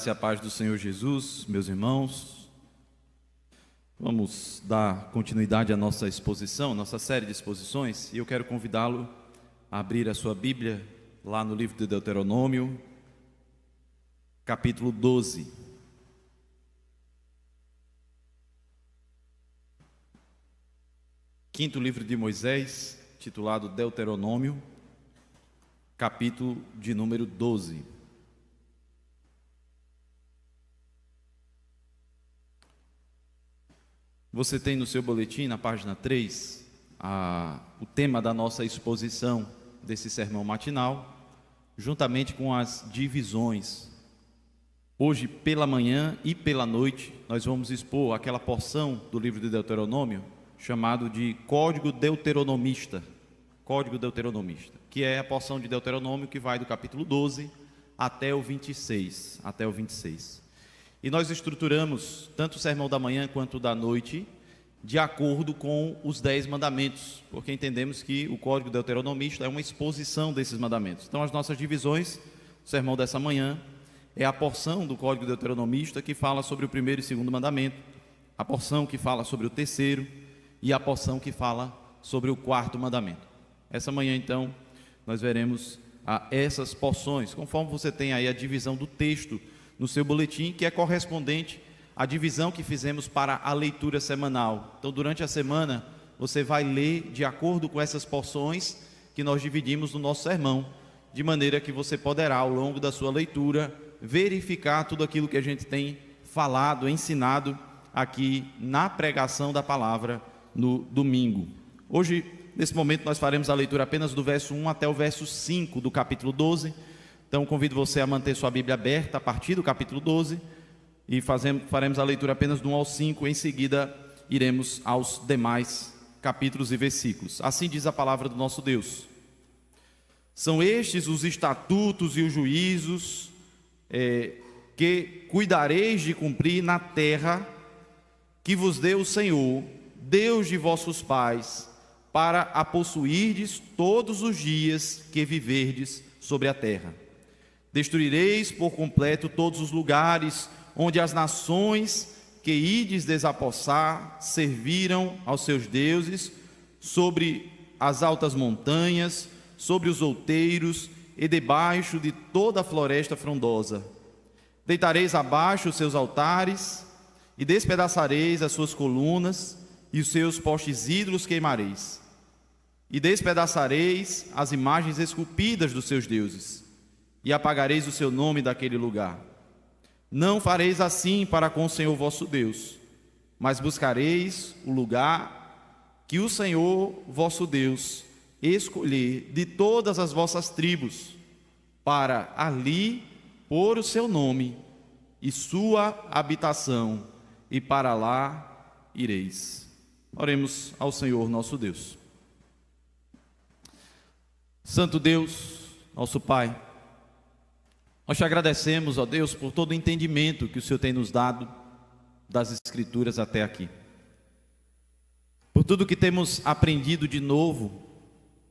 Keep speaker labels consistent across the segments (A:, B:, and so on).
A: A paz do Senhor Jesus, meus irmãos. Vamos dar continuidade à nossa exposição, nossa série de exposições, e eu quero convidá-lo a abrir a sua Bíblia lá no livro de Deuteronômio, capítulo 12. Quinto livro de Moisés, titulado Deuteronômio, capítulo de número 12. Você tem no seu boletim, na página 3, o tema da nossa exposição desse sermão matinal, juntamente com as divisões. Hoje, pela manhã e pela noite, nós vamos expor aquela porção do livro de Deuteronômio, chamado de Código Deuteronomista. Código Deuteronomista, que é a porção de Deuteronômio que vai do capítulo 12 até o 26. E nós estruturamos tanto o sermão da manhã quanto o da noite de acordo com os 10 mandamentos, porque entendemos que o Código Deuteronomista é uma exposição desses mandamentos. Então, as nossas divisões, o sermão dessa manhã é a porção do Código Deuteronomista que fala sobre o primeiro e segundo mandamento, a porção que fala sobre o terceiro e a porção que fala sobre o quarto mandamento. Essa manhã, então, nós veremos essas porções, conforme você tem aí a divisão do texto no seu boletim, que é correspondente à divisão que fizemos para a leitura semanal. Então, durante a semana, você vai ler de acordo com essas porções que nós dividimos no nosso sermão, de maneira que você poderá, ao longo da sua leitura, verificar tudo aquilo que a gente tem falado, ensinado aqui na pregação da palavra no domingo. Hoje, nesse momento, nós faremos a leitura apenas do verso 1 até o verso 5 do capítulo 12. Então, convido você a manter sua Bíblia aberta a partir do capítulo 12 e faremos a leitura apenas do 1 ao 5. Em seguida, iremos aos demais capítulos e versículos. Assim diz a palavra do nosso Deus. São estes os estatutos e os juízos que cuidareis de cumprir na terra que vos deu o Senhor, Deus de vossos pais, para a possuirdes todos os dias que viverdes sobre a terra. Destruireis por completo todos os lugares onde as nações que ides desapossar serviram aos seus deuses, sobre as altas montanhas, sobre os outeiros e debaixo de toda a floresta frondosa. Deitareis abaixo os seus altares e despedaçareis as suas colunas e os seus postes ídolos queimareis. E despedaçareis as imagens esculpidas dos seus deuses e apagareis o seu nome daquele lugar. Não fareis assim para com o Senhor vosso Deus, mas buscareis o lugar que o Senhor vosso Deus escolher de todas as vossas tribos, para ali pôr o seu nome e sua habitação, e para lá ireis. Oremos ao Senhor nosso Deus. Santo Deus, nosso Pai, nós te agradecemos, ó Deus, por todo o entendimento que o Senhor tem nos dado das Escrituras até aqui. Por tudo que temos aprendido de novo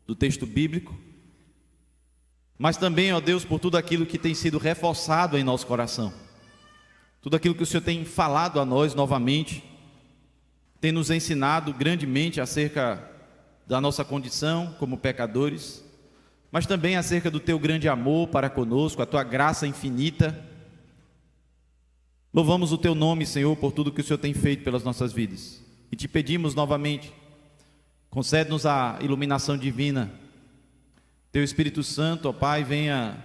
A: do texto bíblico, mas também, ó Deus, por tudo aquilo que tem sido reforçado em nosso coração. Tudo aquilo que o Senhor tem falado a nós novamente, tem nos ensinado grandemente acerca da nossa condição como pecadores, mas também acerca do teu grande amor para conosco, a tua graça infinita. Louvamos o teu nome, Senhor, por tudo que o Senhor tem feito pelas nossas vidas. E te pedimos novamente, concede-nos a iluminação divina. Teu Espírito Santo, ó Pai, venha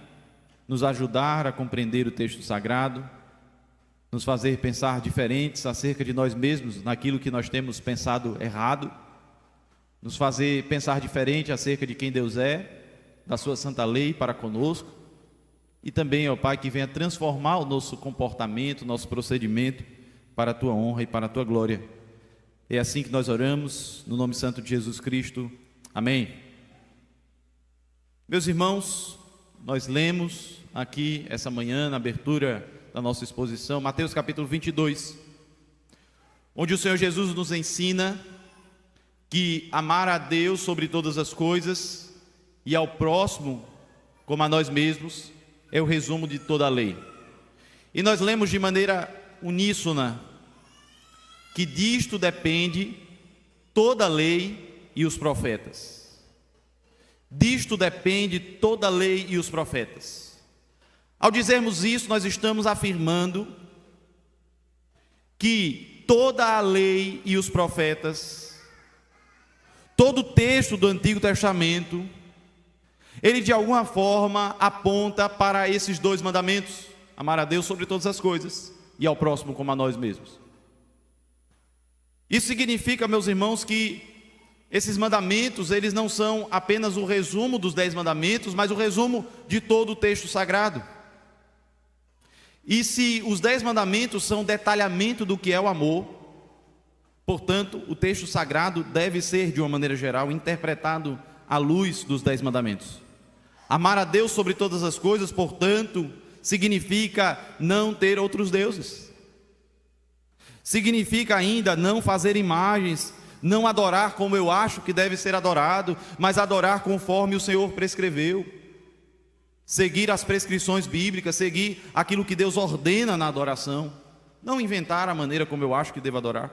A: nos ajudar a compreender o texto sagrado, nos fazer pensar diferentes acerca de nós mesmos, naquilo que nós temos pensado errado, nos fazer pensar diferente acerca de quem Deus é, da sua santa lei para conosco, e também, ó Pai, que venha transformar o nosso comportamento, o nosso procedimento para a tua honra e para a tua glória. É assim que nós oramos, no nome santo de Jesus Cristo. Amém. Meus irmãos, nós lemos aqui essa manhã, na abertura da nossa exposição, Mateus capítulo 22, onde o Senhor Jesus nos ensina que amar a Deus sobre todas as coisas e ao próximo como a nós mesmos é o resumo de toda a lei. E nós lemos de maneira uníssona que disto depende toda a lei e os profetas. Disto depende toda a lei e os profetas. Ao dizermos isso, nós estamos afirmando que toda a lei e os profetas, todo o texto do Antigo Testamento, ele de alguma forma aponta para esses dois mandamentos: amar a Deus sobre todas as coisas e ao próximo como a nós mesmos. Isso significa, meus irmãos, que esses mandamentos, eles não são apenas o resumo dos 10 mandamentos, mas o resumo de todo o texto sagrado. E se os 10 mandamentos são detalhamento do que é o amor, portanto, o texto sagrado deve ser, de uma maneira geral, interpretado à luz dos 10 mandamentos. Amar a Deus sobre todas as coisas, portanto, significa não ter outros deuses. Significa ainda não fazer imagens, não adorar como eu acho que deve ser adorado, mas adorar conforme o Senhor prescreveu. Seguir as prescrições bíblicas, seguir aquilo que Deus ordena na adoração. Não inventar a maneira como eu acho que devo adorar.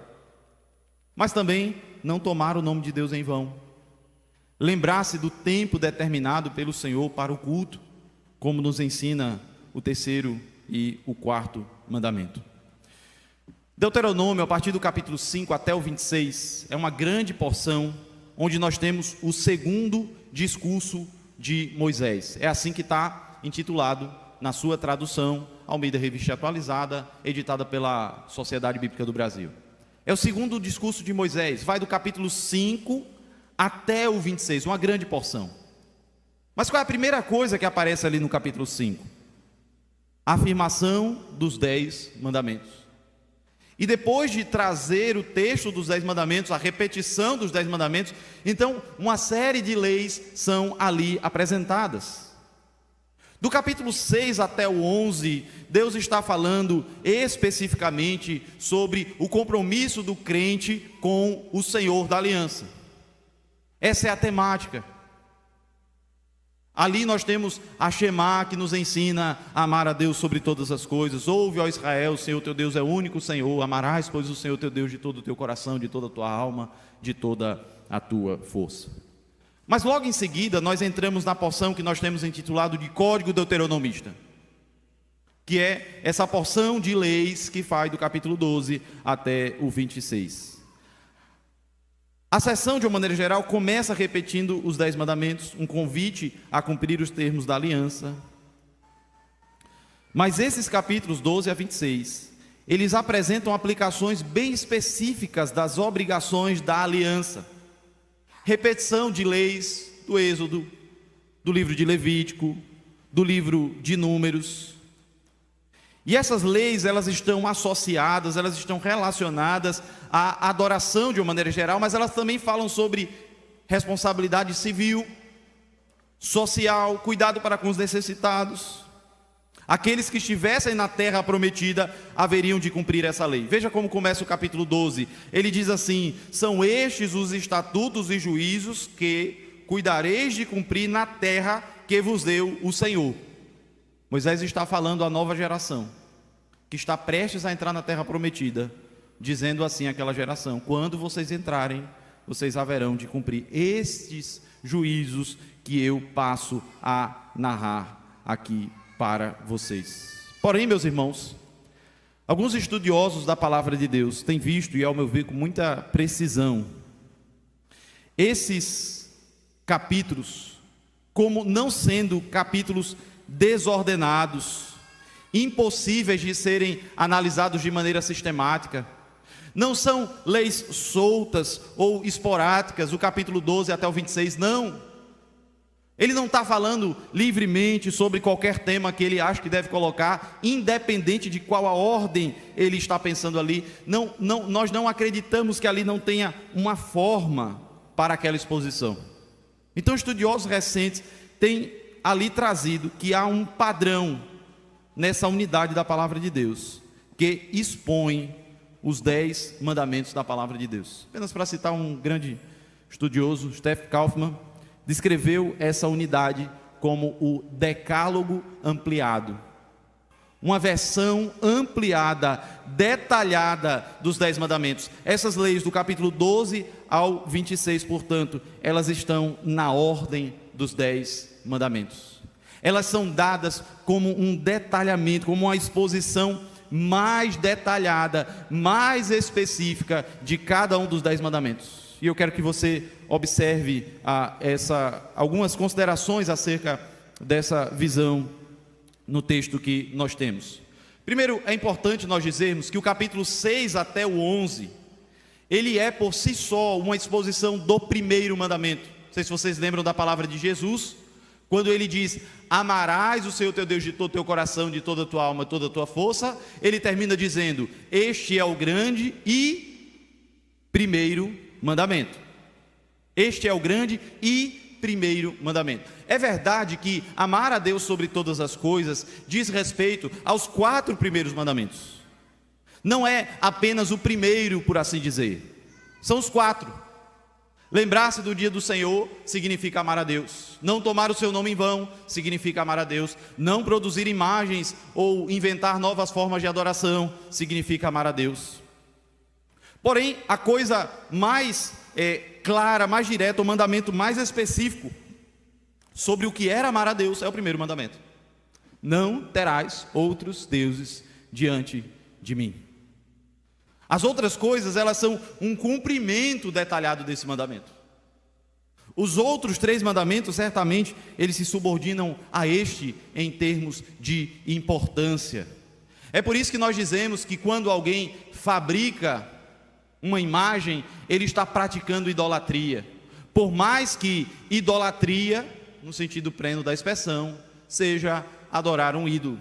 A: Mas também não tomar o nome de Deus em vão. Lembrar-se do tempo determinado pelo Senhor para o culto, como nos ensina o 3º e o 4º mandamento. Deuteronômio, a partir do capítulo 5 até o 26, é uma grande porção onde nós temos o segundo discurso de Moisés. É assim que está intitulado na sua tradução, Almeida Revista Atualizada, editada pela Sociedade Bíblica do Brasil. É o segundo discurso de Moisés, vai do capítulo 5 até o 26, uma grande porção. Mas qual é a primeira coisa que aparece ali no capítulo 5? A afirmação dos 10 mandamentos. E depois de trazer o texto dos 10 mandamentos, a repetição dos 10 mandamentos, então uma série de leis são ali apresentadas. Do capítulo 6 até o 11, Deus está falando especificamente sobre o compromisso do crente com o Senhor da aliança. Essa é a temática. Ali nós temos a Shema, que nos ensina a amar a Deus sobre todas as coisas. Ouve, ó Israel, o Senhor teu Deus é o único Senhor. Amarás, pois, o Senhor teu Deus de todo o teu coração, de toda a tua alma, de toda a tua força. Mas logo em seguida nós entramos na porção que nós temos intitulado de Código Deuteronomista, que é essa porção de leis que vai do capítulo 12 até o 26. A sessão, de uma maneira geral, começa repetindo os 10 mandamentos, um convite a cumprir os termos da aliança. Mas esses capítulos 12 a 26, eles apresentam aplicações bem específicas das obrigações da aliança. Repetição de leis do Êxodo, do livro de Levítico, do livro de Números. E essas leis, elas estão associadas, elas estão relacionadas à adoração de uma maneira geral, mas elas também falam sobre responsabilidade civil, social, cuidado para com os necessitados. Aqueles que estivessem na terra prometida haveriam de cumprir essa lei. Veja como começa o capítulo 12. Ele diz assim: são estes os estatutos e juízos que cuidareis de cumprir na terra que vos deu o Senhor. Moisés está falando à nova geração, que está prestes a entrar na terra prometida, dizendo assim àquela geração: quando vocês entrarem, vocês haverão de cumprir estes juízos que eu passo a narrar aqui para vocês. Porém, meus irmãos, alguns estudiosos da palavra de Deus têm visto, e ao meu ver com muita precisão, esses capítulos como não sendo capítulos desordenados, impossíveis de serem analisados de maneira sistemática. Não são leis soltas ou esporádicas, o capítulo 12 até o 26, não. Ele não está falando livremente sobre qualquer tema que ele acha que deve colocar, independente de qual a ordem ele está pensando ali. Nós não acreditamos que ali não tenha uma forma para aquela exposição. Então, estudiosos recentes têm ali trazido que há um padrão nessa unidade da palavra de Deus, que expõe os 10 mandamentos da palavra de Deus. Apenas para citar um grande estudioso, Stephen Kaufmann, descreveu essa unidade como o decálogo ampliado. uma versão ampliada, detalhada dos 10 mandamentos. Essas leis do capítulo 12 ao 26, portanto, elas estão na ordem dos 10 mandamentos. Elas são dadas como um detalhamento, como uma exposição mais detalhada, mais específica de cada um dos 10 mandamentos. E eu quero que você observe algumas considerações acerca dessa visão no texto que nós temos. Primeiro, é importante nós dizermos que o capítulo 6 até o 11, ele é por si só uma exposição do primeiro mandamento. Não sei se vocês lembram da palavra de Jesus, quando ele diz: amarás o Senhor teu Deus de todo o teu coração, de toda a tua alma, de toda a tua força. Ele termina dizendo: este é o grande e primeiro mandamento. Este é o grande e primeiro mandamento. É verdade que amar a Deus sobre todas as coisas diz respeito aos 4 primeiros mandamentos. Não é apenas o primeiro, por assim dizer. São os 4. Lembrar-se do dia do Senhor significa amar a Deus. Não tomar o seu nome em vão significa amar a Deus. Não produzir imagens ou inventar novas formas de adoração significa amar a Deus. Porém, a coisa mais clara, mais direta, o mandamento mais específico sobre o que era amar a Deus é o primeiro mandamento: não terás outros deuses diante de mim. As outras coisas, elas são um cumprimento detalhado desse mandamento. Os outros 3 mandamentos, certamente, eles se subordinam a este em termos de importância. É por isso que nós dizemos que quando alguém fabrica uma imagem, ele está praticando idolatria. Por mais que idolatria, no sentido pleno da expressão, seja adorar um ídolo,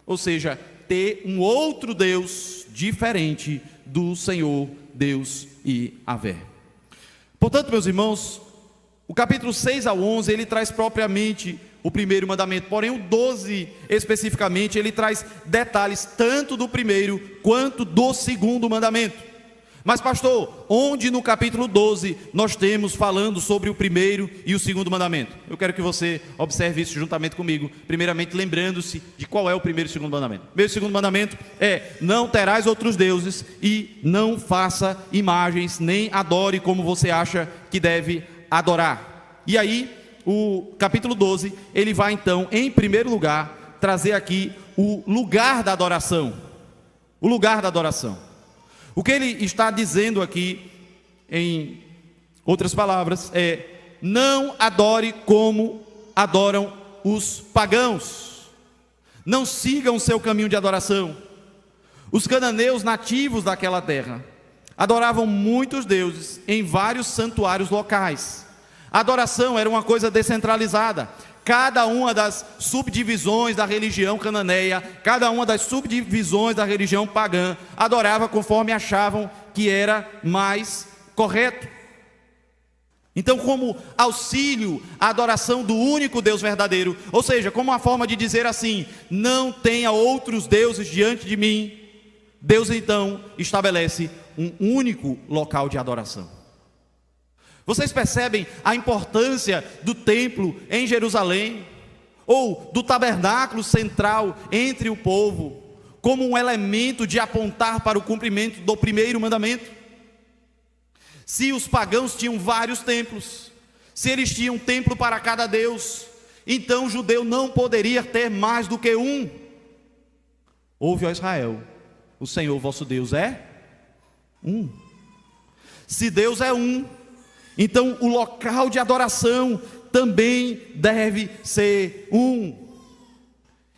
A: ou seja, ter um outro Deus diferente do Senhor Deus e Yahvé. Portanto, meus irmãos, o capítulo 6 ao 11, ele traz propriamente o primeiro mandamento, porém o 12 especificamente, ele traz detalhes tanto do primeiro quanto do segundo mandamento. Mas pastor, onde no capítulo 12 nós temos falando sobre o primeiro e o segundo mandamento? Eu quero que você observe isso juntamente comigo, primeiramente lembrando-se de qual é o primeiro e o segundo mandamento. O primeiro e o segundo mandamento é: não terás outros deuses e não faça imagens, nem adore como você acha que deve adorar. E aí, o capítulo 12, ele vai então, em primeiro lugar, trazer aqui o lugar da adoração. O lugar da adoração. O que ele está dizendo aqui, em outras palavras, é: não adore como adoram os pagãos. Não sigam o seu caminho de adoração. Os cananeus nativos daquela terra adoravam muitos deuses em vários santuários locais. A adoração era uma coisa descentralizada. Cada uma das subdivisões da religião cananeia, cada uma das subdivisões da religião pagã, adorava conforme achavam que era mais correto. Então, como auxílio à adoração do único Deus verdadeiro, ou seja, como uma forma de dizer assim: não tenha outros deuses diante de mim, Deus então estabelece um único local de adoração. Vocês percebem a importância do templo em Jerusalém, ou do tabernáculo central entre o povo, como um elemento de apontar para o cumprimento do primeiro mandamento? Se os pagãos tinham vários templos, se eles tinham um templo para cada deus, então o judeu não poderia ter mais do que um. Ouve, ó Israel, o Senhor vosso Deus é um. Se Deus é um, então o local de adoração também deve ser um.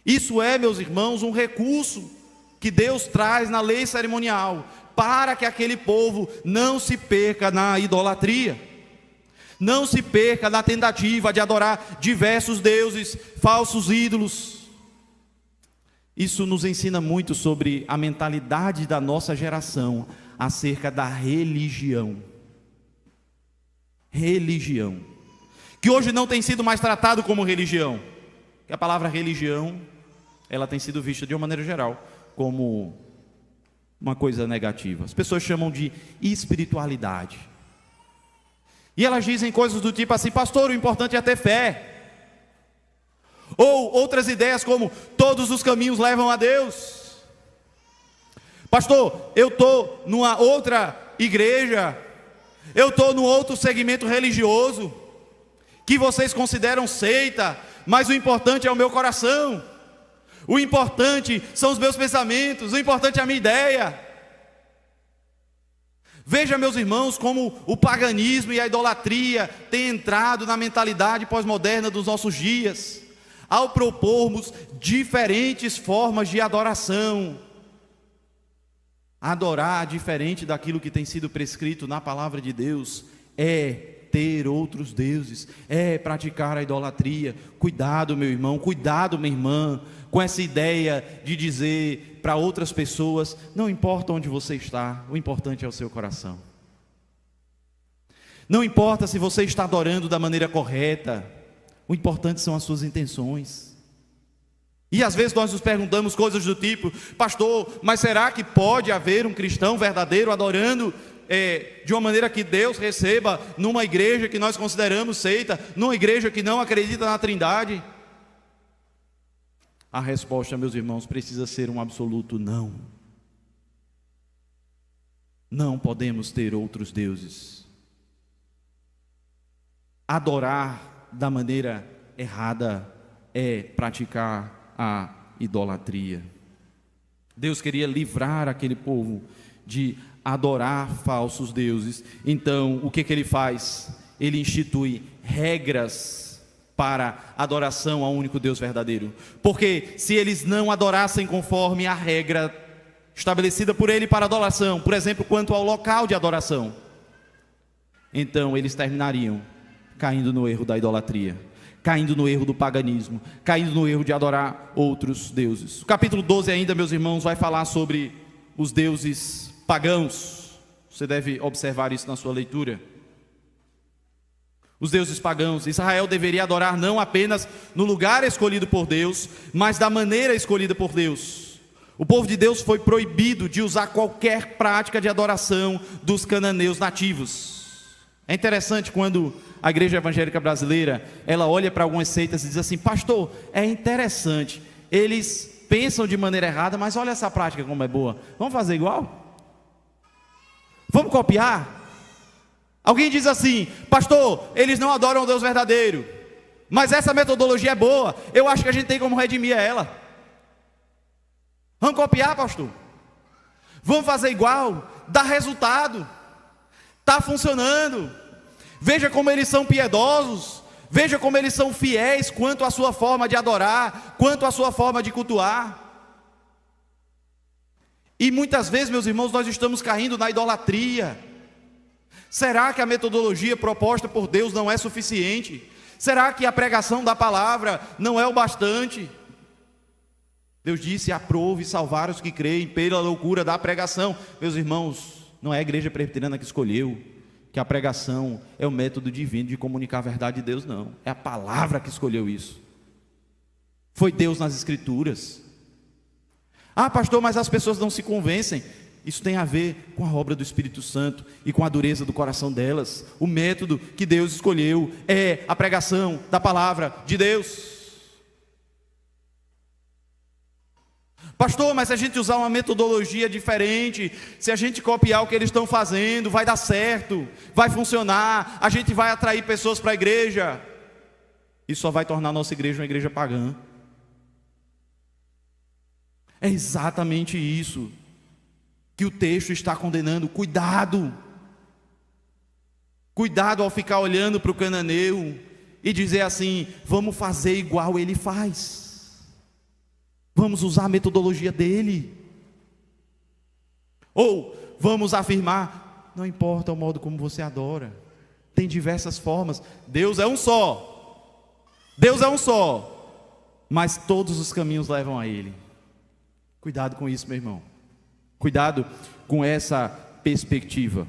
A: Isso é, meus irmãos, um recurso que Deus traz na lei cerimonial, para que aquele povo não se perca na idolatria, não se perca na tentativa de adorar diversos deuses, falsos ídolos. Isso nos ensina muito sobre a mentalidade da nossa geração acerca da religião. Religião, que hoje não tem sido mais tratado como religião, que a palavra religião, ela tem sido vista de uma maneira geral como uma coisa negativa. As pessoas chamam de espiritualidade, e elas dizem coisas do tipo assim: pastor, o importante é ter fé, Ou outras ideias como todos os caminhos levam a Deus. Pastor, eu estou numa outra igreja, eu estou num outro segmento religioso, que vocês consideram seita, mas o importante é o meu coração, o importante são os meus pensamentos, o importante é a minha ideia. Veja, meus irmãos, como o paganismo e a idolatria têm entrado na mentalidade pós-moderna dos nossos dias, ao propormos diferentes formas de adoração. Adorar diferente daquilo que tem sido prescrito na palavra de Deus é ter outros deuses, é praticar a idolatria. Cuidado, meu irmão, cuidado, minha irmã, com essa ideia de dizer para outras pessoas: não importa onde você está, o importante é o seu coração. Não importa se você está adorando da maneira correta, o importante são as suas intenções. E às vezes nós nos perguntamos coisas do tipo: pastor, mas será que pode haver um cristão verdadeiro adorando de uma maneira que Deus receba numa igreja que nós consideramos seita, numa igreja que não acredita na Trindade? A resposta, meus irmãos, precisa ser um absoluto não. Não podemos ter outros deuses. Adorar da maneira errada é praticar a idolatria. Deus queria livrar aquele povo de adorar falsos deuses. Então, o que ele faz? Ele institui regras para adoração ao único Deus verdadeiro. Porque se eles não adorassem conforme a regra estabelecida por ele para adoração, por exemplo, quanto ao local de adoração, então eles terminariam caindo no erro da idolatria, caindo no erro do paganismo, caindo no erro de adorar outros deuses. O capítulo 12 ainda, meus irmãos, vai falar sobre os deuses pagãos. Você deve observar isso na sua leitura. Os deuses pagãos. Israel deveria adorar não apenas no lugar escolhido por Deus, mas da maneira escolhida por Deus. O povo de Deus foi proibido de usar qualquer prática de adoração dos cananeus nativos. É interessante quando a igreja evangélica brasileira, ela olha para algumas seitas e diz assim: pastor, é interessante, eles pensam de maneira errada, mas olha essa prática como é boa, vamos fazer igual? Vamos copiar? Alguém diz assim: pastor, eles não adoram o Deus verdadeiro, mas essa metodologia é boa, eu acho que a gente tem como redimir ela. Vamos copiar, pastor? Vamos fazer igual? Dá resultado, está funcionando. Veja como eles são piedosos, veja como eles são fiéis quanto à sua forma de adorar, quanto à sua forma de cultuar. E muitas vezes, meus irmãos, nós estamos caindo na idolatria. Será que a metodologia proposta por Deus não é suficiente? Será que a pregação da palavra não é o bastante? Deus disse: aprove salvar os que creem pela loucura da pregação. Meus irmãos, não é a igreja presbiteriana que escolheu que a pregação é o método divino de comunicar a verdade de Deus, não. É a palavra que escolheu isso. Foi Deus nas Escrituras. Ah, pastor, mas as pessoas não se convencem. Isso tem a ver com a obra do Espírito Santo e com a dureza do coração delas. O método que Deus escolheu é a pregação da palavra de Deus. Pastor, mas se a gente usar uma metodologia diferente, se a gente copiar o que eles estão fazendo, vai dar certo, vai funcionar, a gente vai atrair pessoas para a igreja. Isso só vai tornar a nossa igreja uma igreja pagã. É exatamente isso que o texto está condenando. Cuidado! Cuidado ao ficar olhando para o cananeu e dizer assim: vamos fazer igual ele faz. Vamos usar a metodologia dele. Ou vamos afirmar: não importa o modo como você adora, tem diversas formas. Deus é um só. Deus é um só. Mas todos os caminhos levam a Ele. Cuidado com isso, meu irmão. Cuidado com essa perspectiva.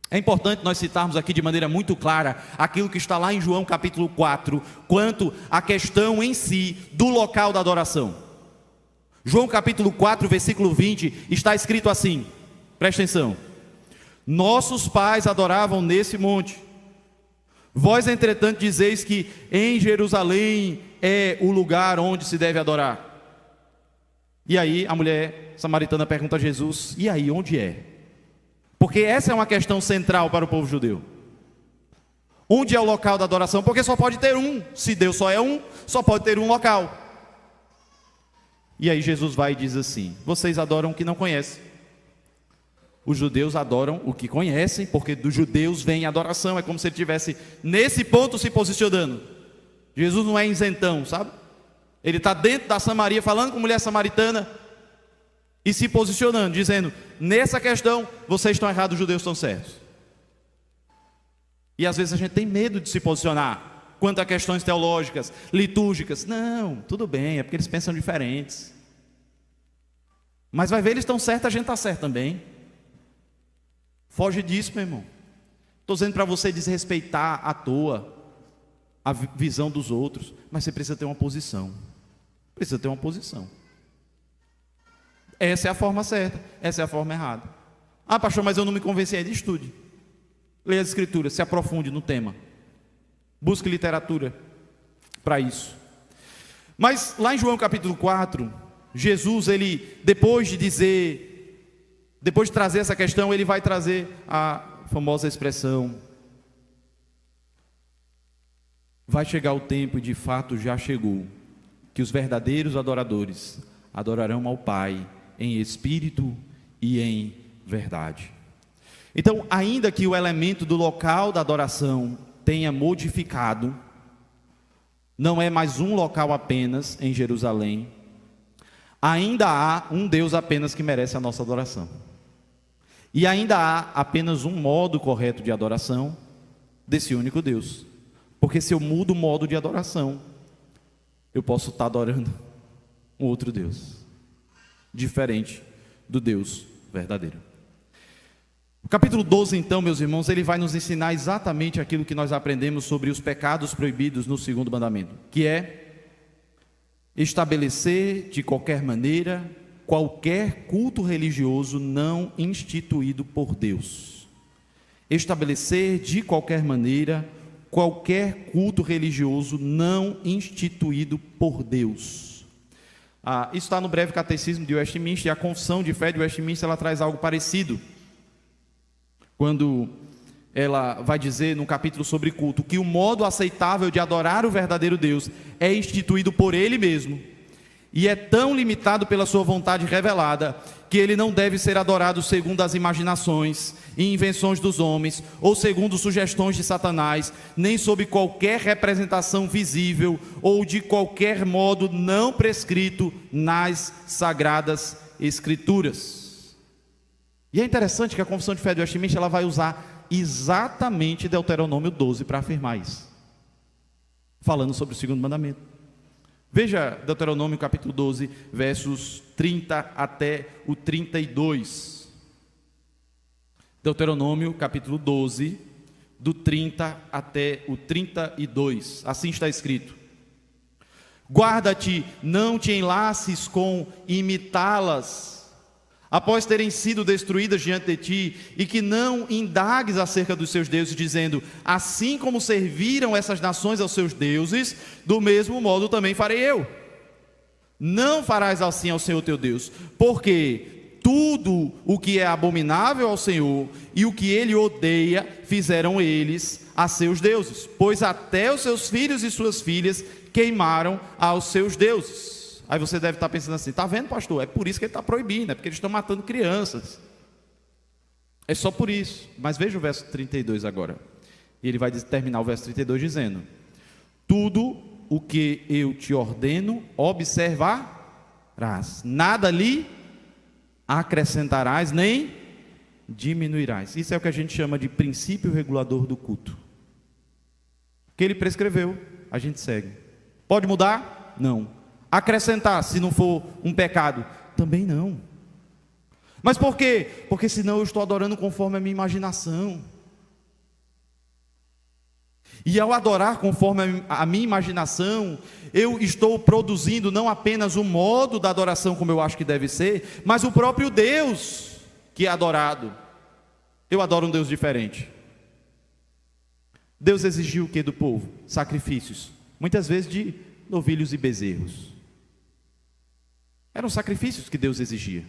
A: É importante nós citarmos aqui de maneira muito clara aquilo que está lá em João capítulo 4, quanto à questão em si do local da adoração. João capítulo 4, versículo 20, está escrito assim, presta atenção: nossos pais adoravam nesse monte, vós entretanto dizeis que em Jerusalém é o lugar onde se deve adorar? E aí a mulher samaritana pergunta a Jesus: e aí, onde é? Porque essa é uma questão central para o povo judeu. Onde é o local da adoração? Porque só pode ter um. Se Deus só é um, só pode ter um local. E aí Jesus vai e diz assim: vocês adoram o que não conhecem. Os judeus adoram o que conhecem, porque dos judeus vem a adoração. É como se ele estivesse nesse ponto se posicionando. Jesus não é isentão, sabe? Ele está dentro da Samaria, falando com mulher samaritana e se posicionando, dizendo: nessa questão, vocês estão errados, os judeus estão certos. E às vezes a gente tem medo de se posicionar quanto a questões teológicas, litúrgicas. Não, tudo bem, é porque eles pensam diferentes. Mas vai ver, eles estão certos, a gente está certo também. Foge disso, meu irmão. Estou dizendo para você desrespeitar à toa a visão dos outros, mas você precisa ter uma posição. Precisa ter uma posição. Essa é a forma certa, essa é a forma errada. Ah, pastor, mas eu não me convenci ainda. Estude. Leia as escrituras, se aprofunde no tema. Busque literatura para isso. Mas lá em João capítulo 4, Jesus, ele, depois de trazer essa questão, ele vai trazer a famosa expressão: vai chegar o tempo, e de fato já chegou, que os verdadeiros adoradores adorarão ao Pai em espírito e em verdade. Então, ainda que o elemento do local da adoração tenha modificado, não é mais um local apenas em Jerusalém, ainda há um Deus apenas que merece a nossa adoração. E ainda há apenas um modo correto de adoração desse único Deus. Porque se eu mudo o modo de adoração, eu posso estar adorando um outro Deus, diferente do Deus verdadeiro. O capítulo 12, então, meus irmãos, ele vai nos ensinar exatamente aquilo que nós aprendemos sobre os pecados proibidos no segundo mandamento, que é estabelecer de qualquer maneira qualquer culto religioso não instituído por Deus. Estabelecer de qualquer maneira qualquer culto religioso não instituído por Deus. Isso está no breve catecismo de Westminster, e a confissão de fé de Westminster, ela traz algo parecido, quando ela vai dizer no capítulo sobre culto, que o modo aceitável de adorar o verdadeiro Deus é instituído por Ele mesmo, e é tão limitado pela sua vontade revelada, que ele não deve ser adorado segundo as imaginações e invenções dos homens, ou segundo sugestões de Satanás, nem sob qualquer representação visível, ou de qualquer modo não prescrito nas Sagradas Escrituras. E é interessante que a confissão de fé de Westminster, ela vai usar exatamente Deuteronômio 12 para afirmar isso, falando sobre o segundo mandamento. Veja Deuteronômio capítulo 12, versos 30 até o 32. Deuteronômio capítulo 12, do 30 até o 32. Assim está escrito: guarda-te, não te enlaces com imitá-las, após terem sido destruídas diante de ti, e que não indagues acerca dos seus deuses, dizendo: assim como serviram essas nações aos seus deuses, do mesmo modo também farei eu. Não farás assim ao Senhor teu Deus, porque tudo o que é abominável ao Senhor e o que Ele odeia, fizeram eles a seus deuses, pois até os seus filhos e suas filhas queimaram aos seus deuses. Aí você deve estar pensando assim: está vendo, pastor? É por isso que ele está proibindo, é porque eles estão matando crianças. É só por isso. Mas veja o verso 32 agora. E ele vai terminar o verso 32 dizendo: tudo o que eu te ordeno, observarás, nada lhe acrescentarás, nem diminuirás. Isso é o que a gente chama de princípio regulador do culto. O que ele prescreveu, a gente segue. Pode mudar? Não. Acrescentar, se não for um pecado, também não. Mas por quê? Porque senão eu estou adorando conforme a minha imaginação. E ao adorar conforme a minha imaginação, eu estou produzindo não apenas o modo da adoração como eu acho que deve ser, mas o próprio Deus que é adorado. Eu adoro um Deus diferente. Deus exigiu o que do povo? Sacrifícios, muitas vezes de novilhos e bezerros. Eram sacrifícios que Deus exigia.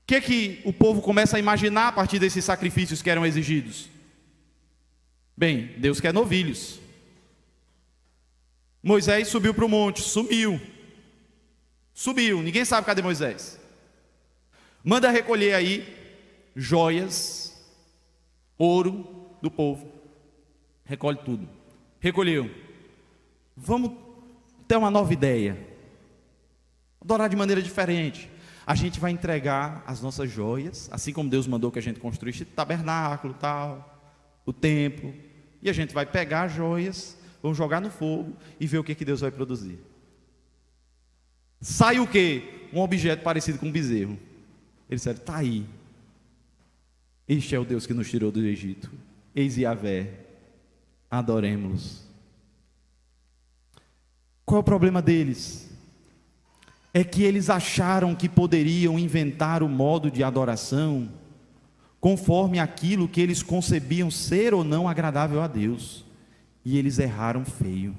A: O que o povo começa a imaginar a partir desses sacrifícios que eram exigidos? Bem, Deus quer novilhos. Moisés subiu para o monte, sumiu, ninguém sabe cadê Moisés. Manda recolher aí joias, ouro do povo. Recolhe tudo. Recolheu. Vamos ter uma nova ideia. Adorar de maneira diferente. A gente vai entregar as nossas joias, assim como Deus mandou que a gente construísse o tabernáculo, tal, o templo. E a gente vai pegar as joias, vamos jogar no fogo e ver o que Deus vai produzir. Sai o quê? Um objeto parecido com um bezerro. Eles disseram, está aí. Este é o Deus que nos tirou do Egito. Eis Yahvé. Adoremos-los. Qual é o problema deles? É que eles acharam que poderiam inventar o modo de adoração conforme aquilo que eles concebiam ser ou não agradável a Deus. E eles erraram feio.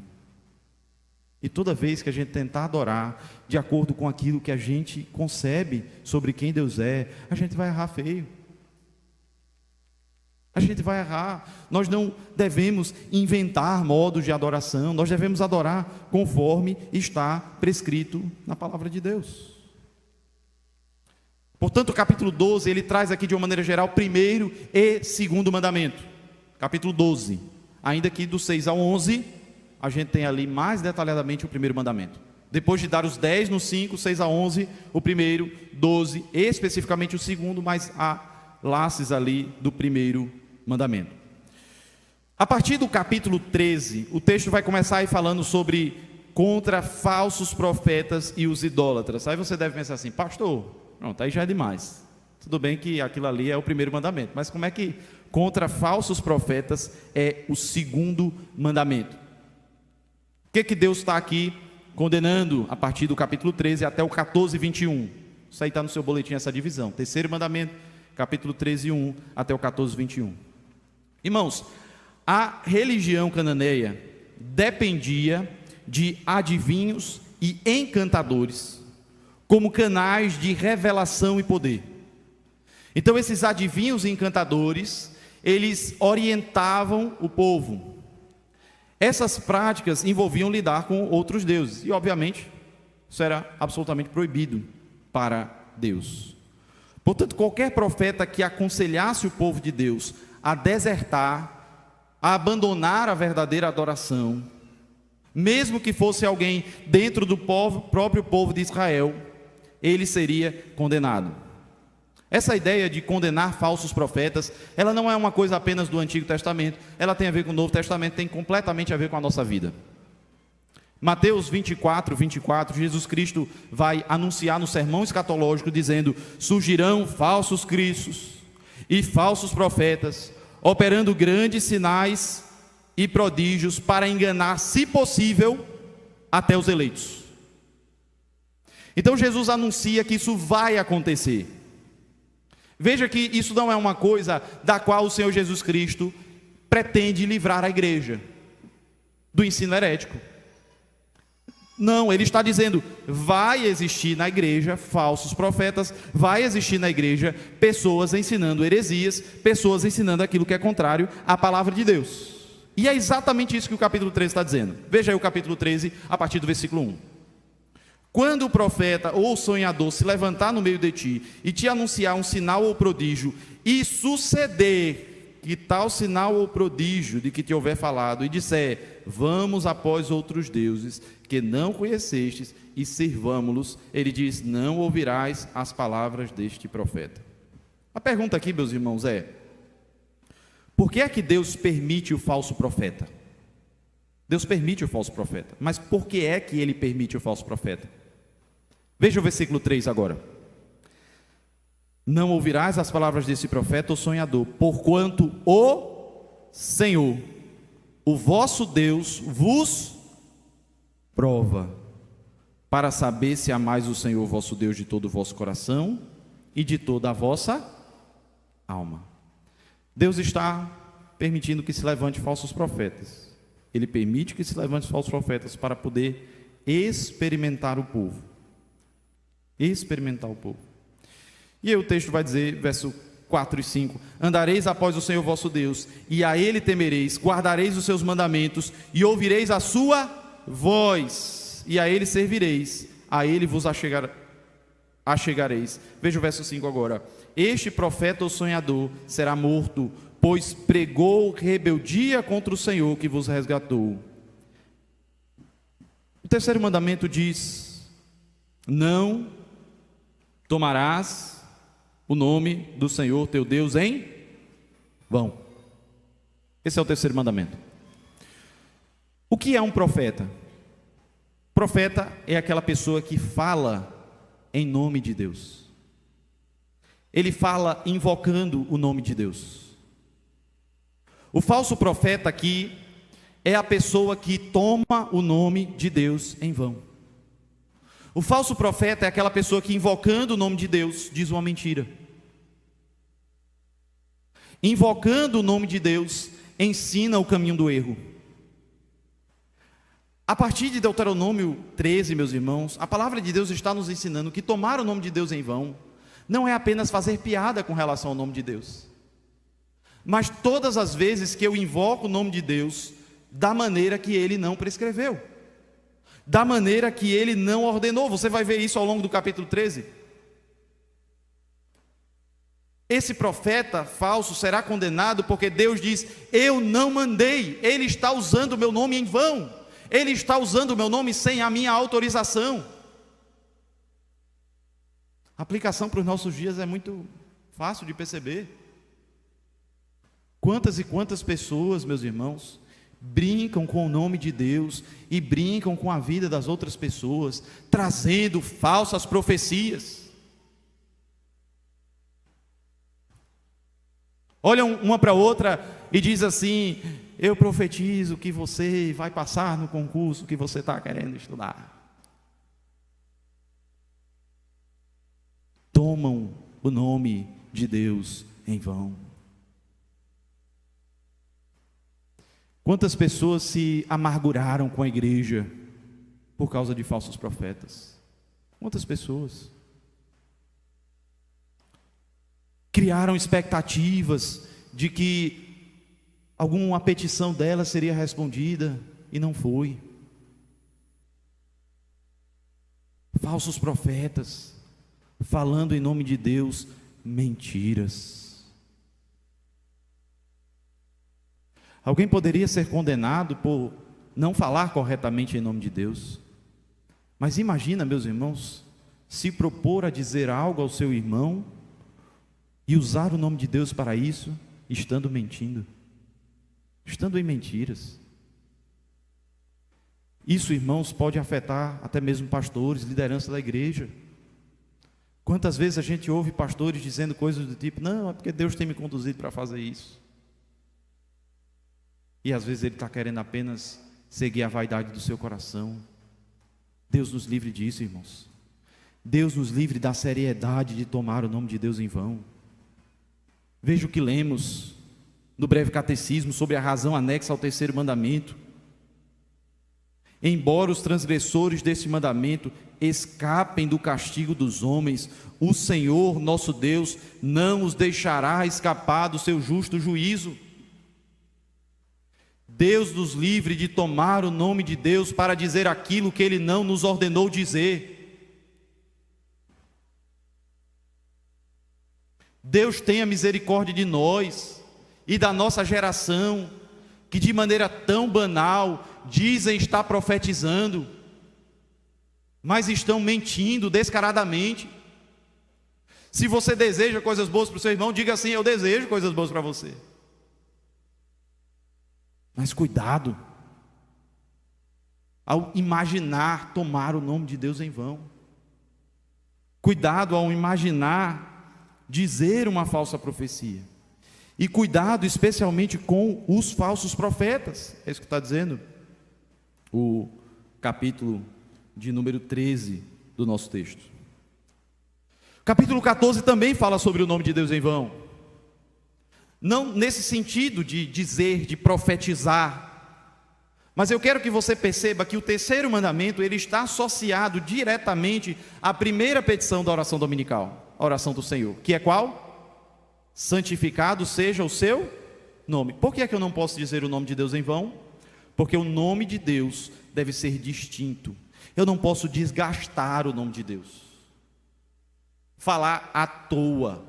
A: E toda vez que a gente tentar adorar de acordo com aquilo que a gente concebe sobre quem Deus é, a gente vai errar feio. A gente vai errar. Nós não devemos inventar modos de adoração. Nós devemos adorar conforme está prescrito na palavra de Deus. Portanto, o capítulo 12, ele traz aqui de uma maneira geral primeiro e segundo mandamento. Capítulo 12. Ainda que do 6 ao 11, a gente tem ali mais detalhadamente o primeiro mandamento. Depois de dar os 10 no 5, 6 a 11, o primeiro, 12, especificamente o segundo, mas há laços ali do primeiro mandamento. A partir do capítulo 13, o texto vai começar aí falando sobre contra falsos profetas e os idólatras. Aí você deve pensar assim, pastor, pronto, aí já é demais. Tudo bem que aquilo ali é o primeiro mandamento, mas como é que contra falsos profetas é o segundo mandamento? O que Deus está aqui condenando a partir do capítulo 13 até o 14, 21? Isso aí está no seu boletim, essa divisão. Terceiro mandamento, capítulo 13, 1 até o 14, 21. Irmãos, a religião cananeia dependia de adivinhos e encantadores como canais de revelação e poder. Então esses adivinhos e encantadores, eles orientavam o povo. Essas práticas envolviam lidar com outros deuses, e obviamente isso era absolutamente proibido para Deus. Portanto, qualquer profeta que aconselhasse o povo de Deus a desertar, a abandonar a verdadeira adoração, mesmo que fosse alguém dentro do próprio povo de Israel, ele seria condenado. Essa ideia de condenar falsos profetas, ela não é uma coisa apenas do Antigo Testamento, ela tem a ver com o Novo Testamento, tem completamente a ver com a nossa vida. Mateus 24, 24, Jesus Cristo vai anunciar no sermão escatológico dizendo: surgirão falsos cristos e falsos profetas, operando grandes sinais e prodígios para enganar, se possível, até os eleitos. Então Jesus anuncia que isso vai acontecer. Veja que isso não é uma coisa da qual o Senhor Jesus Cristo pretende livrar a igreja do ensino herético. Não, ele está dizendo, vai existir na igreja falsos profetas, vai existir na igreja pessoas ensinando heresias, pessoas ensinando aquilo que é contrário à palavra de Deus. E é exatamente isso que o capítulo 13 está dizendo. Veja aí o capítulo 13, a partir do versículo 1. Quando o profeta ou o sonhador se levantar no meio de ti e te anunciar um sinal ou prodígio, e suceder que tal sinal ou prodígio de que te houver falado, e disser, vamos após outros deuses que não conhecestes e sirvamo-los, ele diz, não ouvirás as palavras deste profeta. A pergunta aqui, meus irmãos, é: por que é que Deus permite o falso profeta? Deus permite o falso profeta, mas por que é que ele permite o falso profeta? Veja o versículo 3 agora. Não ouvirás as palavras desse profeta ou sonhador, porquanto o Senhor, o vosso Deus, vos prova, para saber se amais o Senhor vosso Deus de todo o vosso coração e de toda a vossa alma. Deus está permitindo que se levante falsos profetas. Ele permite que se levante os falsos profetas para poder experimentar o povo. Experimentar o povo. E aí o texto vai dizer, verso 4 e 5: andareis após o Senhor vosso Deus, e a Ele temereis, guardareis os seus mandamentos, e ouvireis a sua voz, e a Ele servireis, a Ele vos achegareis. Veja o verso 5 agora: este profeta ou sonhador será morto, pois pregou rebeldia contra o Senhor que vos resgatou. O terceiro mandamento diz: não tomarás o nome do Senhor teu Deus em vão. Esse é o terceiro mandamento. O que é um profeta? Profeta é aquela pessoa que fala em nome de Deus. Ele fala invocando o nome de Deus. O falso profeta aqui é a pessoa que toma o nome de Deus em vão. O falso profeta é aquela pessoa que, invocando o nome de Deus, diz uma mentira. Invocando o nome de Deus, ensina o caminho do erro. A partir de Deuteronômio 13, meus irmãos, a palavra de Deus está nos ensinando que tomar o nome de Deus em vão não é apenas fazer piada com relação ao nome de Deus, mas todas as vezes que eu invoco o nome de Deus da maneira que Ele não prescreveu, da maneira que Ele não ordenou. Você vai ver isso ao longo do capítulo 13. Esse profeta falso será condenado porque Deus diz: eu não mandei. Ele está usando o meu nome em vão. Ele está usando o meu nome sem a minha autorização. A aplicação para os nossos dias é muito fácil de perceber. Quantas e quantas pessoas, meus irmãos, brincam com o nome de Deus e brincam com a vida das outras pessoas, trazendo falsas profecias. Olham uma para a outra e diz assim: eu profetizo que você vai passar no concurso que você está querendo estudar. Tomam o nome de Deus em vão. Quantas pessoas se amarguraram com a igreja por causa de falsos profetas? Quantas pessoas criaram expectativas de que alguma petição dela seria respondida e não foi? Falsos profetas falando em nome de Deus mentiras. Alguém poderia ser condenado por não falar corretamente em nome de Deus, mas imagina, meus irmãos, se propor a dizer algo ao seu irmão e usar o nome de Deus para isso, estando mentindo, estando em mentiras. Isso, irmãos, pode afetar até mesmo pastores, liderança da igreja. Quantas vezes a gente ouve pastores dizendo coisas do tipo: não, é porque Deus tem me conduzido para fazer isso. E às vezes ele está querendo apenas seguir a vaidade do seu coração. Deus nos livre disso, irmãos. Deus nos livre da seriedade de tomar o nome de Deus em vão. Veja o que lemos no breve catecismo sobre a razão anexa ao terceiro mandamento. Embora os transgressores desse mandamento escapem do castigo dos homens, o Senhor nosso Deus não os deixará escapar do seu justo juízo. Deus nos livre de tomar o nome de Deus para dizer aquilo que Ele não nos ordenou dizer. Deus tenha misericórdia de nós e da nossa geração, que de maneira tão banal dizem estar profetizando, mas estão mentindo descaradamente. Se você deseja coisas boas para o seu irmão, diga assim: eu desejo coisas boas para você. Mas cuidado ao imaginar tomar o nome de Deus em vão. Cuidado ao imaginar dizer uma falsa profecia. E cuidado especialmente com os falsos profetas. É isso que está dizendo o capítulo de número 13 do nosso texto. Capítulo 14 também fala sobre o nome de Deus em vão. Não nesse sentido de dizer, de profetizar, Mas eu quero que você perceba que o terceiro mandamento, ele está associado diretamente à primeira petição da oração dominical, a oração do Senhor, que é qual? Santificado seja o seu nome. Por que é que eu não posso dizer o nome de Deus em vão? Porque o nome de Deus deve ser distinto. Eu não posso desgastar o nome de Deus, falar à toa.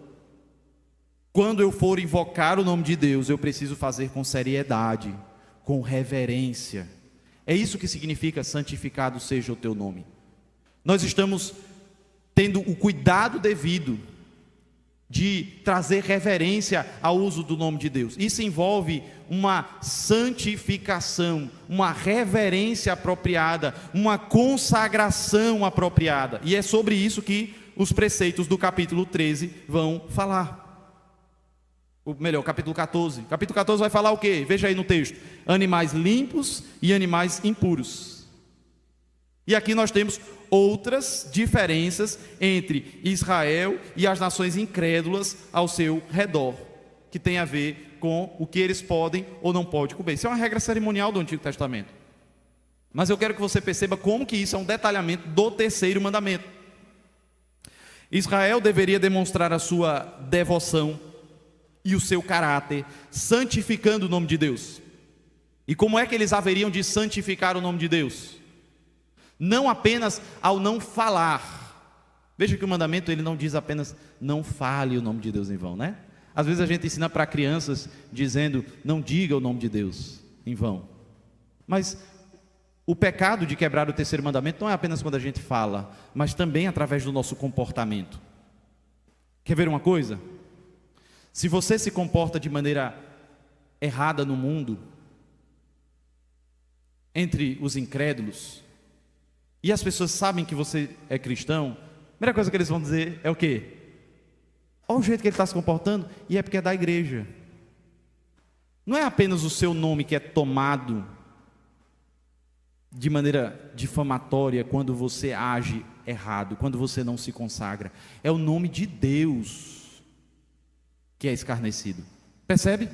A: Quando eu for invocar o nome de Deus, eu preciso fazer com seriedade, com reverência. É isso que significa santificado seja o teu nome. Nós estamos tendo o cuidado devido de trazer reverência ao uso do nome de Deus. Isso envolve uma santificação, uma reverência apropriada, uma consagração apropriada. E é sobre isso que os preceitos do capítulo 13 vão falar. Ou melhor, capítulo 14. Capítulo 14 vai falar o quê? Veja aí no texto: animais limpos e animais impuros. E aqui nós temos outras diferenças entre Israel e as nações incrédulas ao seu redor, que tem a ver com o que eles podem ou não podem comer. Isso é uma regra cerimonial do Antigo Testamento. Mas eu quero que você perceba como que isso é um detalhamento do terceiro mandamento. Israel deveria demonstrar a sua devoção e o seu caráter, santificando o nome de Deus. E como é que eles haveriam de santificar o nome de Deus? Não apenas ao não falar. Veja que o mandamento ele não diz apenas não fale o nome de Deus em vão, né? Às vezes a gente ensina para crianças dizendo não diga o nome de Deus em vão. Mas o pecado de quebrar o terceiro mandamento não é apenas quando a gente fala, mas também através do nosso comportamento. Quer ver uma coisa? Se você se comporta de maneira errada no mundo, entre os incrédulos, e as pessoas sabem que você é cristão, a primeira coisa que eles vão dizer é o quê? Olha o jeito que ele está se comportando, e é porque é da igreja. Não é apenas o seu nome que é tomado de maneira difamatória quando você age errado, quando você não se consagra. É o nome de Deus que é escarnecido. Percebe?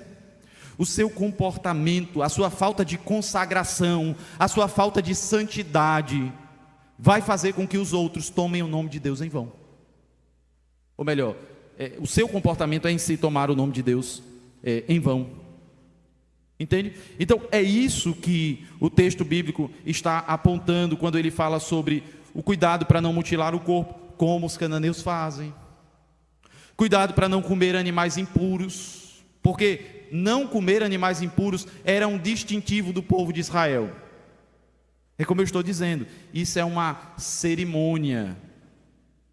A: O seu comportamento, a sua falta de consagração, a sua falta de santidade vai fazer com que os outros tomem o nome de Deus em vão. Ou melhor, o seu comportamento é em si tomar o nome de Deus em vão. Entende? Então é isso que o texto bíblico está apontando quando ele fala sobre o cuidado para não mutilar o corpo, como os cananeus fazem. Cuidado para não comer animais impuros, porque não comer animais impuros era um distintivo do povo de Israel. É como eu estou dizendo, isso é uma cerimônia.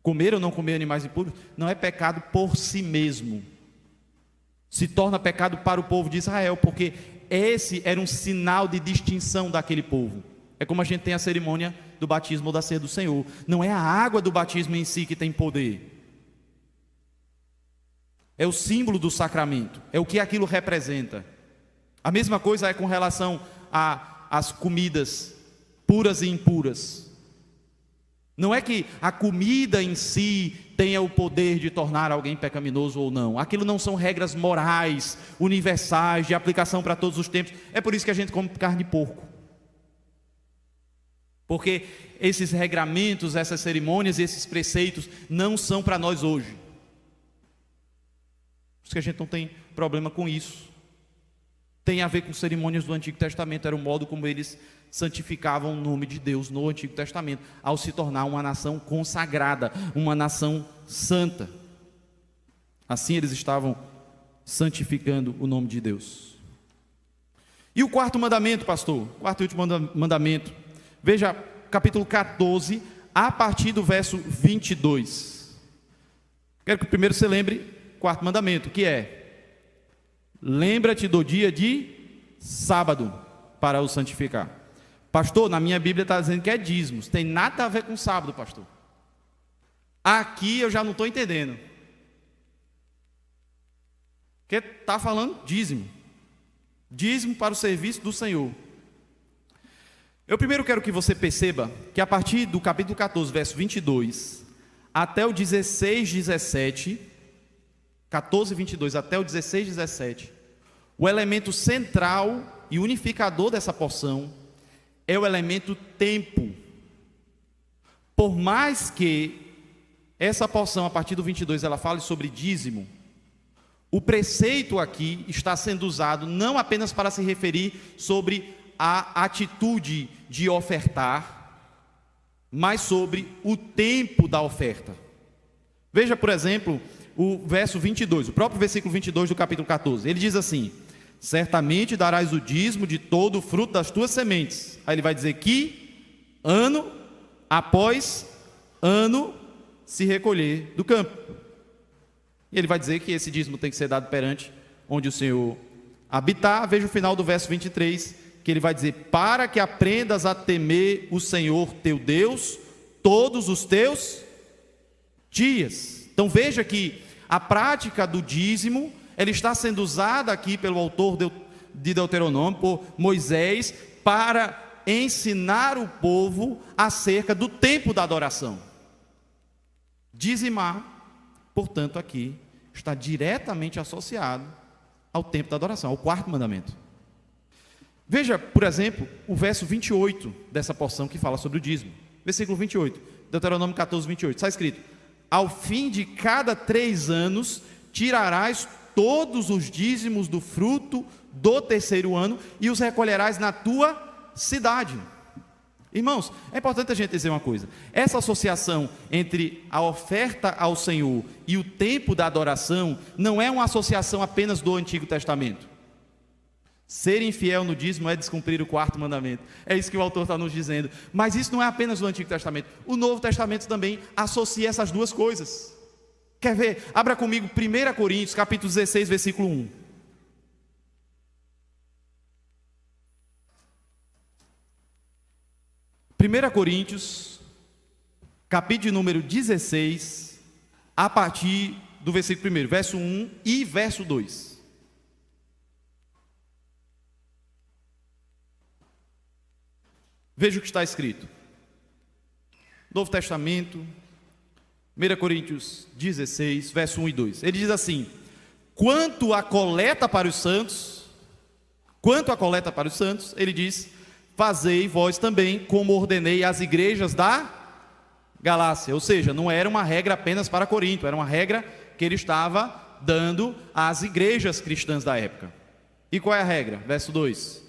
A: Comer ou não comer animais impuros não é pecado por si mesmo. Se torna pecado para o povo de Israel, porque esse era um sinal de distinção daquele povo. É como a gente tem a cerimônia do batismo ou da ceia do Senhor. Não é a água do batismo em si que tem poder. É o símbolo do sacramento, é o que aquilo representa. A mesma coisa é com relação às comidas puras e impuras. Não é que a comida em si tenha o poder de tornar alguém pecaminoso ou não. Aquilo não são regras morais, universais, de aplicação para todos os tempos. É por isso que a gente come carne de porco. Porque esses regramentos, essas cerimônias, esses preceitos não são para nós hoje. Por isso que a gente não tem problema com isso. Tem a ver com cerimônias do Antigo Testamento. Era o modo como eles santificavam o nome de Deus no Antigo Testamento, ao se tornar uma nação consagrada, uma nação santa. Assim eles estavam santificando o nome de Deus. E o quarto mandamento, pastor? Quarto e último mandamento. Veja, capítulo 14, a partir do verso 22. Quero que primeiro você lembre quarto mandamento, que é: lembra-te do dia de sábado para o santificar. Pastor, na minha Bíblia está dizendo que é dízimos. Tem nada a ver com sábado, pastor. Aqui eu já não estou entendendo. Porque está falando dízimo. Dízimo para o serviço do Senhor. Eu primeiro quero que você perceba que a partir do capítulo 14, verso 22, até o 16, 17... 14, 22 até o 16, 17, o elemento central e unificador dessa porção é o elemento tempo. Por mais que essa porção, a partir do 22, ela fale sobre dízimo, o preceito aqui está sendo usado não apenas para se referir sobre a atitude de ofertar, mas sobre o tempo da oferta. Veja, por exemplo, o verso 22, o próprio versículo 22 do capítulo 14. Ele diz assim: certamente darás o dízimo de todo o fruto das tuas sementes. Aí ele vai dizer que ano após ano se recolher do campo. E ele vai dizer que esse dízimo tem que ser dado perante onde o Senhor habitar. Veja o final do verso 23, que ele vai dizer: para que aprendas a temer o Senhor teu Deus todos os teus dias. Então veja que a prática do dízimo, ela está sendo usada aqui pelo autor de Deuteronômio, por Moisés, para ensinar o povo acerca do tempo da adoração. Dizimar, portanto, aqui está diretamente associado ao tempo da adoração, ao quarto mandamento. Veja, por exemplo, o verso 28 dessa porção que fala sobre o dízimo. Versículo 28, Deuteronômio 14, 28, está escrito: ao fim de cada 3 anos tirarás todos os dízimos do fruto do terceiro ano e os recolherás na tua cidade. Irmãos, é importante a gente dizer uma coisa: essa associação entre a oferta ao Senhor e o tempo da adoração não é uma associação apenas do Antigo Testamento. Ser infiel no dízimo é descumprir o quarto mandamento. É isso que o autor está nos dizendo. Mas isso não é apenas do Antigo Testamento. O Novo Testamento também associa essas duas coisas. Quer ver? Abra comigo 1 Coríntios, capítulo 16, versículo 1. 1 Coríntios, capítulo número 16, a partir do versículo 1, verso 1 e verso 2. Veja o que está escrito. Novo Testamento, 1 Coríntios 16, verso 1 e 2. Ele diz assim: quanto à coleta para os santos, ele diz: fazei vós também como ordenei às igrejas da Galácia. Ou seja, não era uma regra apenas para Corinto, era uma regra que ele estava dando às igrejas cristãs da época. E qual é a regra? Verso 2: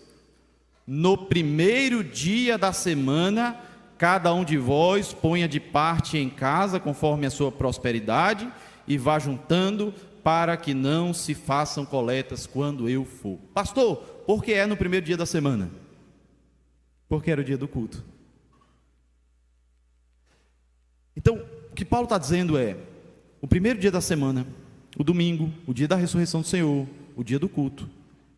A: no primeiro dia da semana, cada um de vós ponha de parte em casa, conforme a sua prosperidade, e vá juntando, para que não se façam coletas quando eu for. Pastor, por que é no primeiro dia da semana? Porque era o dia do culto. Então, o que Paulo está dizendo é: o primeiro dia da semana, o domingo, o dia da ressurreição do Senhor, o dia do culto,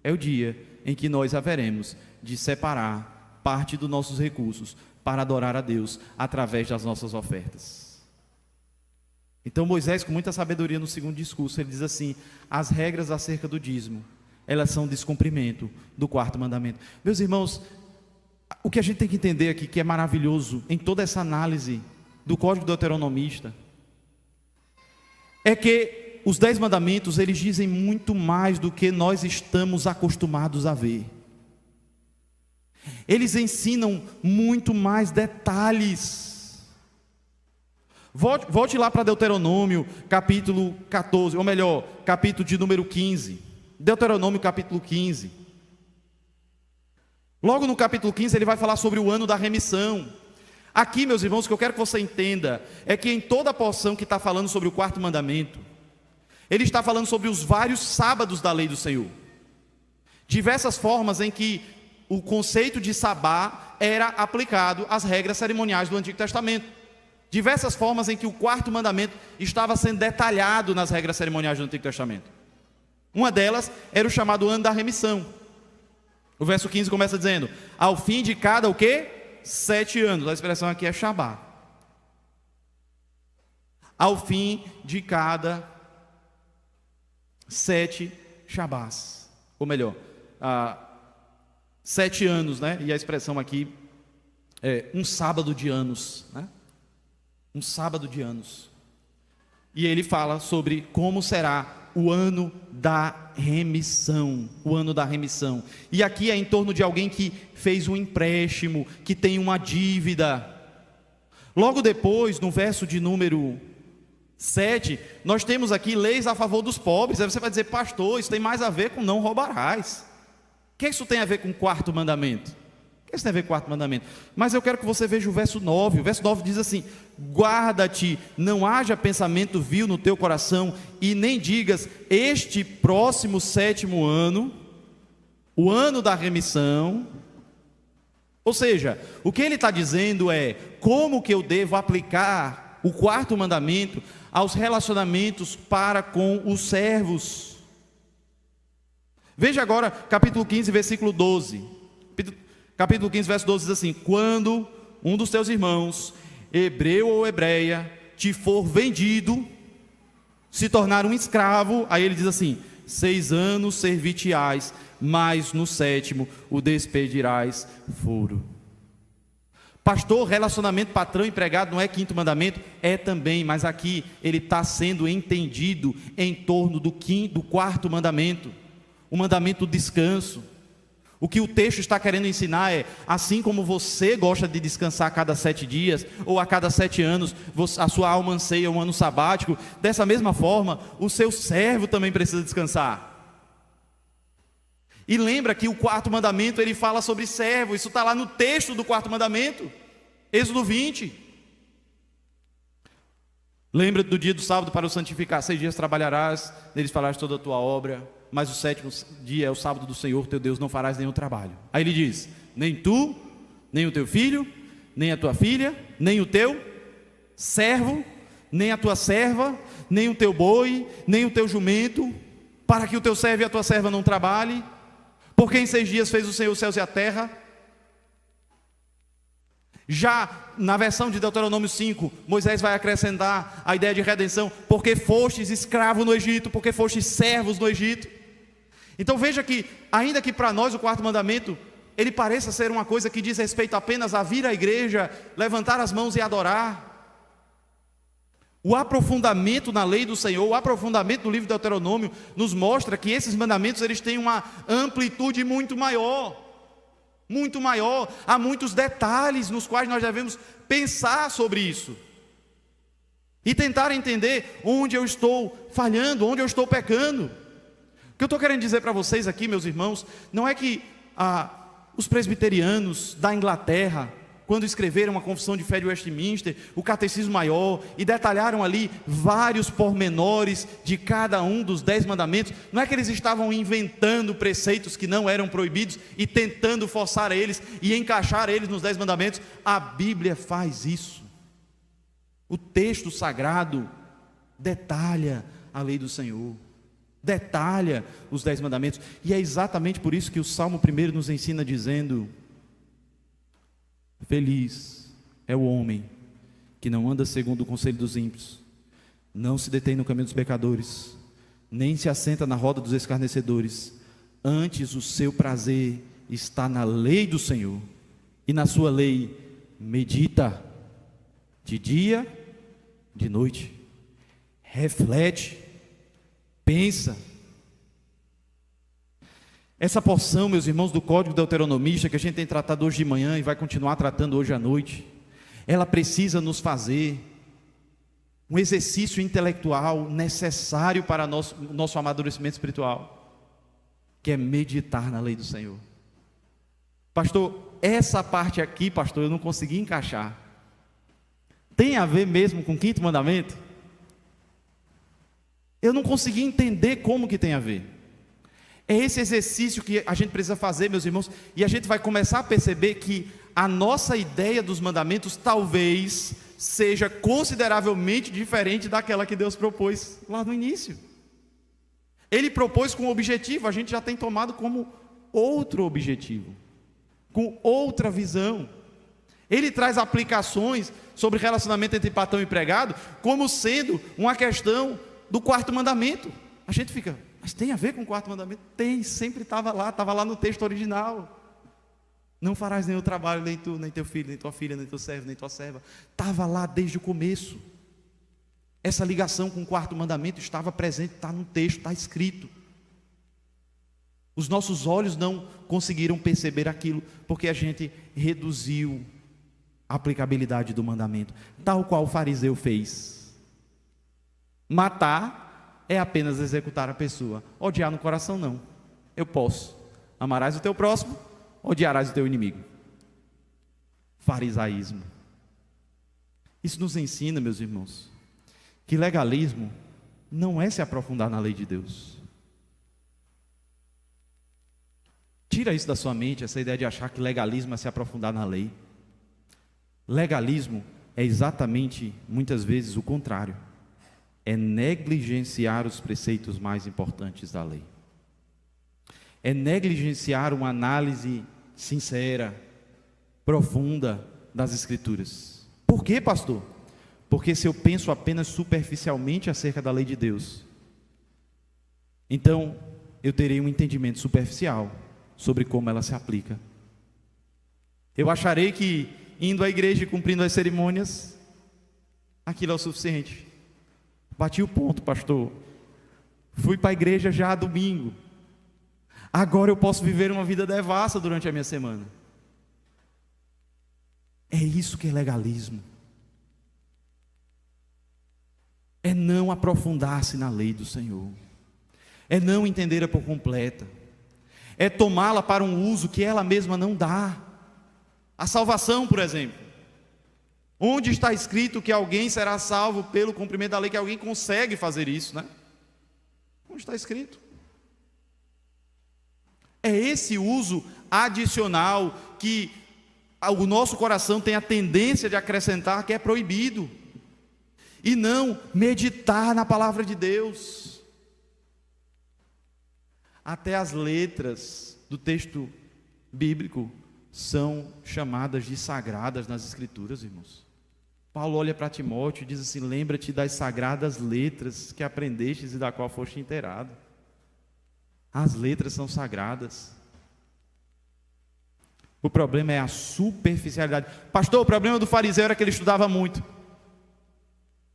A: é o dia em que nós haveremos de separar parte dos nossos recursos para adorar a Deus através das nossas ofertas. Então Moisés, com muita sabedoria no segundo discurso, ele diz assim: as regras acerca do dízimo, elas são descumprimento do quarto mandamento. Meus irmãos, o que a gente tem que entender aqui, que é maravilhoso em toda essa análise do Código Deuteronomista, é que os 10 mandamentos, eles dizem muito mais do que nós estamos acostumados a ver. Eles ensinam muito mais detalhes. Volte lá para Deuteronômio, capítulo 14, ou melhor, capítulo de número 15. Deuteronômio, capítulo 15. Logo no capítulo 15, ele vai falar sobre o ano da remissão. Aqui, meus irmãos, o que eu quero que você entenda é que em toda a porção que está falando sobre o quarto mandamento, ele está falando sobre os vários sábados da lei do Senhor. Diversas formas em que o conceito de sabá era aplicado às regras cerimoniais do Antigo Testamento. Diversas formas em que o quarto mandamento estava sendo detalhado nas regras cerimoniais do Antigo Testamento. Uma delas era o chamado ano da remissão. O verso 15 começa dizendo: ao fim de cada o quê? 7 anos. A expressão aqui é Shabá. Ao fim de cada 7 Shabás. Ou melhor, 7 anos, né? E a expressão aqui é um sábado de anos, né? Um sábado de anos. E ele fala sobre como será o ano da remissão. O ano da remissão. E aqui é em torno de alguém que fez um empréstimo, que tem uma dívida. Logo depois, no verso de número 7, nós temos aqui leis a favor dos pobres. Aí você vai dizer, pastor, isso tem mais a ver com não roubarás. O que isso tem a ver com o quarto mandamento? O que isso tem a ver com o quarto mandamento? Mas eu quero que você veja o verso 9. O verso 9 diz assim: guarda-te, não haja pensamento vil no teu coração, e nem digas, este próximo 7º ano, o ano da remissão. Ou seja, o que ele está dizendo é, como que eu devo aplicar o quarto mandamento aos relacionamentos para com os servos. Veja agora, capítulo 15, versículo 12. Capítulo 15, verso 12 diz assim: quando um dos teus irmãos, hebreu ou hebreia, te for vendido, se tornar um escravo, aí ele diz assim: 6 anos servir-te-ás, mas no 7º o despedirás foro. Pastor, relacionamento patrão-empregado não é 5º mandamento? É também, mas aqui ele está sendo entendido em torno do 4º mandamento, o mandamento do descanso. O que o texto está querendo ensinar é, assim como você gosta de descansar a cada 7 dias, ou a cada 7 anos, a sua alma anseia um ano sabático, dessa mesma forma, o seu servo também precisa descansar. E lembra que o 4º mandamento, ele fala sobre servo, isso está lá no texto do 4º mandamento, Êxodo 20. Lembra do dia do sábado para o santificar, 6 dias trabalharás, neles farás toda a tua obra, mas o 7º dia é o sábado do Senhor teu Deus, não farás nenhum trabalho. Aí ele diz, nem tu, nem o teu filho, nem a tua filha, nem o teu servo, nem a tua serva, nem o teu boi, nem o teu jumento, para que o teu servo e a tua serva não trabalhe, porque em 6 dias fez o Senhor os céus e a terra. Já na versão de Deuteronômio 5, Moisés vai acrescentar a ideia de redenção, porque fostes escravo no Egito, porque fostes servos no Egito. Então veja que, ainda que para nós o 4º mandamento, ele pareça ser uma coisa que diz respeito apenas a vir à igreja, levantar as mãos e adorar, o aprofundamento na lei do Senhor, o aprofundamento do livro de Deuteronômio, nos mostra que esses mandamentos, eles têm uma amplitude muito maior, há muitos detalhes nos quais nós devemos pensar sobre isso, e tentar entender onde eu estou falhando, onde eu estou pecando. O que eu estou querendo dizer para vocês aqui, meus irmãos, não é que os presbiterianos da Inglaterra, quando escreveram a Confissão de Fé de Westminster, o Catecismo Maior, e detalharam ali vários pormenores de cada um dos 10 mandamentos, não é que eles estavam inventando preceitos que não eram proibidos e tentando forçar eles e encaixar eles nos 10 mandamentos. A Bíblia faz isso. O texto sagrado detalha a lei do Senhor, detalha os 10 mandamentos, e é exatamente por isso que o Salmo 1 nos ensina dizendo: feliz é o homem que não anda segundo o conselho dos ímpios, não se detém no caminho dos pecadores, nem se assenta na roda dos escarnecedores. Antes o seu prazer está na lei do Senhor, e na sua lei medita de dia, de noite. Reflete, pensa. Essa porção, meus irmãos, do Código Deuteronomista, que a gente tem tratado hoje de manhã e vai continuar tratando hoje à noite, ela precisa nos fazer um exercício intelectual necessário para nosso amadurecimento espiritual, que é meditar na lei do Senhor. Pastor, essa parte aqui, pastor, eu não consegui encaixar. Tem a ver mesmo com o 5º mandamento? Eu não consegui entender como que tem a ver. É esse exercício que a gente precisa fazer, meus irmãos, e a gente vai começar a perceber que a nossa ideia dos mandamentos talvez seja consideravelmente diferente daquela que Deus propôs lá no início. Ele propôs com um objetivo, a gente já tem tomado como outro objetivo, com outra visão. Ele traz aplicações sobre relacionamento entre patrão e empregado como sendo uma questão do 4º mandamento. A gente fica, mas tem a ver com o 4º mandamento? Tem, sempre estava lá no texto original. Não farás nenhum trabalho, nem tu, nem teu filho, nem tua filha, nem teu servo, nem tua serva. Estava lá desde o começo. Essa ligação com o quarto mandamento estava presente, está no texto, está escrito. Os nossos olhos não conseguiram perceber aquilo, porque a gente reduziu a aplicabilidade do mandamento, tal qual o fariseu fez. Matar é apenas executar a pessoa, odiar no coração não. Eu posso. Amarás o teu próximo, odiarás o teu inimigo. Farisaísmo. Isso nos ensina, meus irmãos, que legalismo não é se aprofundar na lei de Deus. Tira isso da sua mente, essa ideia de achar que legalismo é se aprofundar na lei. Legalismo é exatamente, muitas vezes, o contrário. É negligenciar os preceitos mais importantes da lei. É negligenciar uma análise sincera, profunda das Escrituras. Por quê, pastor? Porque se eu penso apenas superficialmente acerca da lei de Deus, então eu terei um entendimento superficial sobre como ela se aplica. Eu acharei que indo à igreja e cumprindo as cerimônias, aquilo é o suficiente. Bati o ponto, pastor. Fui para a igreja já domingo. Agora eu posso viver uma vida devassa durante a minha semana. É isso que é legalismo. É não aprofundar-se na lei do Senhor. É não entender-a por completa. É tomá-la para um uso que ela mesma não dá. A salvação, por exemplo. Onde está escrito que alguém será salvo pelo cumprimento da lei, que alguém consegue fazer isso, né? Onde está escrito? É esse uso adicional que o nosso coração tem a tendência de acrescentar, que é proibido. E não meditar na palavra de Deus. Até as letras do texto bíblico são chamadas de sagradas nas Escrituras, irmãos. Paulo olha para Timóteo e diz assim: lembra-te das sagradas letras que aprendestes e da qual foste inteirado. As letras são sagradas. O problema é a superficialidade. Pastor, o problema do fariseu era que ele estudava muito.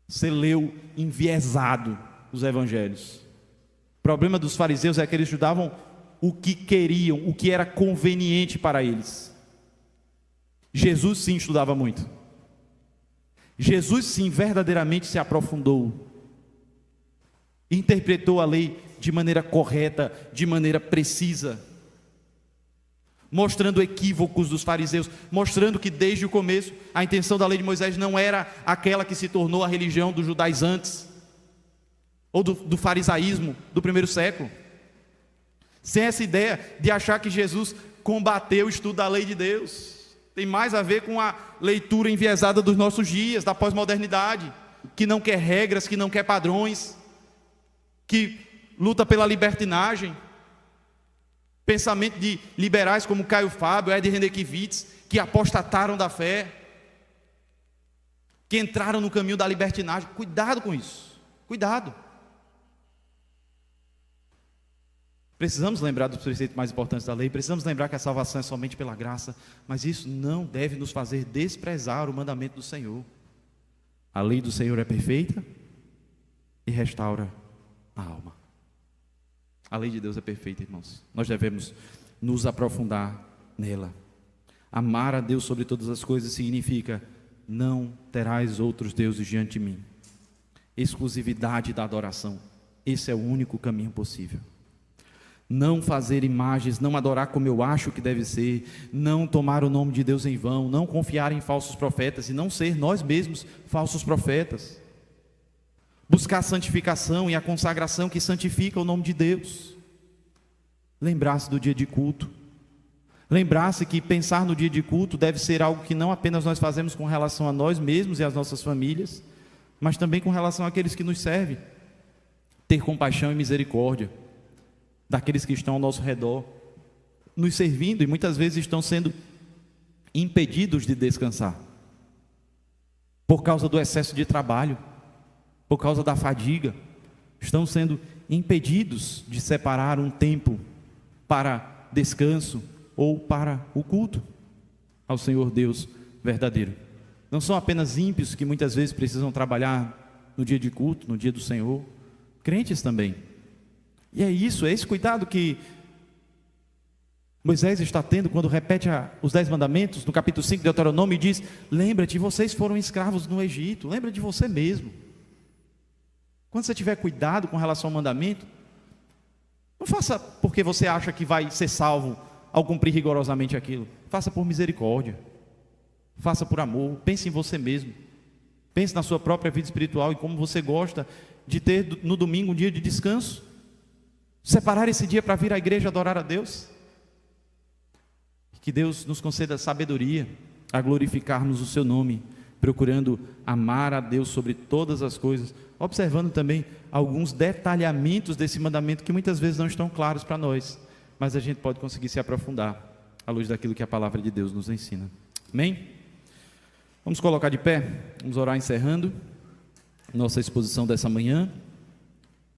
A: Você leu enviesado os evangelhos. O problema dos fariseus é que eles estudavam o que queriam, o que era conveniente para eles. Jesus sim estudava muito. Jesus sim verdadeiramente se aprofundou. Interpretou a lei de maneira correta, de maneira precisa. Mostrando equívocos dos fariseus, mostrando que desde o começo a intenção da lei de Moisés não era aquela que se tornou a religião dos judaizantes, ou do farisaísmo do primeiro século. Sem essa ideia de achar que Jesus combateu o estudo da lei de Deus. Tem mais a ver com a leitura enviesada dos nossos dias, da pós-modernidade, que não quer regras, que não quer padrões, que luta pela libertinagem. Pensamento de liberais como Caio Fábio, Ed Renekiewicz, que apostataram da fé, que entraram no caminho da libertinagem. Cuidado com isso, cuidado. Precisamos lembrar dos preceitos mais importantes da lei, precisamos lembrar que a salvação é somente pela graça, mas isso não deve nos fazer desprezar o mandamento do Senhor. A lei do Senhor é perfeita e restaura a alma. A lei de Deus é perfeita, irmãos. Nós devemos nos aprofundar nela. Amar a Deus sobre todas as coisas significa: não terás outros deuses diante de mim. Exclusividade da adoração. Esse é o único caminho possível. Não fazer imagens, não adorar como eu acho que deve ser, não tomar o nome de Deus em vão, não confiar em falsos profetas e não ser nós mesmos falsos profetas. Buscar a santificação e a consagração que santifica o nome de Deus. Lembrar-se do dia de culto. Lembrar-se que pensar no dia de culto deve ser algo que não apenas nós fazemos com relação a nós mesmos e às nossas famílias, mas também com relação àqueles que nos servem. Ter compaixão e misericórdia daqueles que estão ao nosso redor, nos servindo e muitas vezes estão sendo impedidos de descansar, por causa do excesso de trabalho, por causa da fadiga, estão sendo impedidos de separar um tempo para descanso ou para o culto ao Senhor Deus verdadeiro. Não são apenas ímpios que muitas vezes precisam trabalhar no dia de culto, no dia do Senhor. Crentes também. E é isso, é esse cuidado que Moisés está tendo quando repete os 10 mandamentos, no capítulo 5 de Deuteronômio, e diz: lembra-te, vocês foram escravos no Egito, lembra de você mesmo. Quando você tiver cuidado com relação ao mandamento, não faça porque você acha que vai ser salvo ao cumprir rigorosamente aquilo. Faça por misericórdia, faça por amor, pense em você mesmo, pense na sua própria vida espiritual e como você gosta de ter no domingo um dia de descanso, separar esse dia para vir à igreja adorar a Deus. Que Deus nos conceda sabedoria a glorificarmos o seu nome, procurando amar a Deus sobre todas as coisas, observando também alguns detalhamentos desse mandamento que muitas vezes não estão claros para nós, mas a gente pode conseguir se aprofundar à luz daquilo que a palavra de Deus nos ensina. Amém? Vamos colocar de pé, vamos orar encerrando nossa exposição dessa manhã.